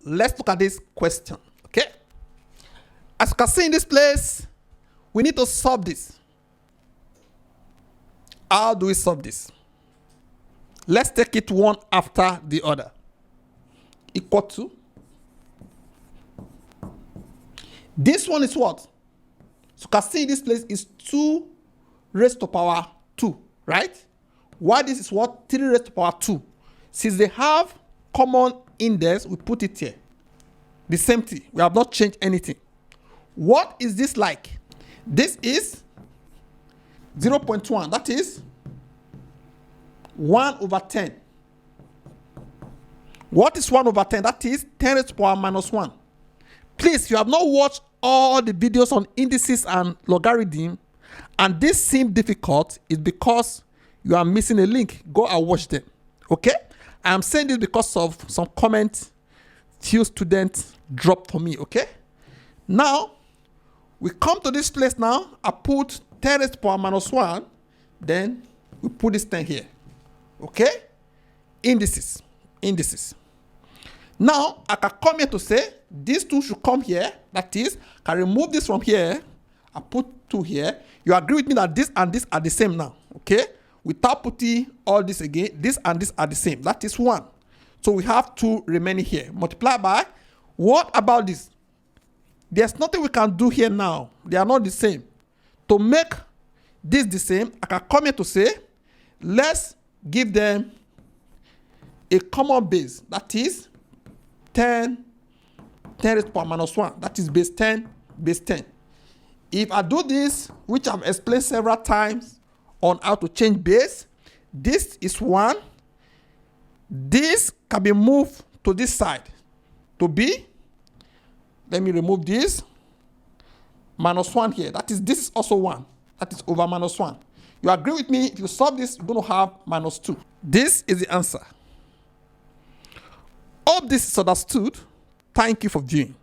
let's look at this question. Okay, as you can see in this place, we need to solve this. How do we solve this? Let's take it one after the other. Equal to, this one is what? So you can see in this place is 2 raised to power 2, right? Why this is what? 3 raised to power 2. Since they have common index, we put it here. The same thing. We have not changed anything. What is this like? This is 0.1. That is 1/10. What is 1/10? That is 10 raised to power minus 1. Please, if you have not watched all the videos on indices and logarithm, and this seems difficult, it's because you are missing a link. Go and watch them. Okay? I'm saying this because of some comments few students dropped for me. Okay? Now, we come to this place now. I put 10 raised to power minus 1. Then we put this 10 here. Okay? Indices. Now, I can come here to say these 2 should come here. That is, I can remove this from here. I put 2 here. You agree with me that this and this are the same now. Okay? Without putting all this again, this and this are the same. That is 1. So we have 2 remaining here. Multiply by, what about this? There's nothing we can do here now. They are not the same. To make this the same, I can come here to say, let's give them a common base. That is 10 raised to power minus 1. That is base 10, base 10. If I do this, which I've explained several times on how to change base, this is 1. This can be moved to this side to be, let me remove this, minus 1 here. That is, this is also 1. That is over minus 1. You agree with me? If you solve this, you're going to have minus 2. This is the answer. Hope this is understood. Thank you for viewing.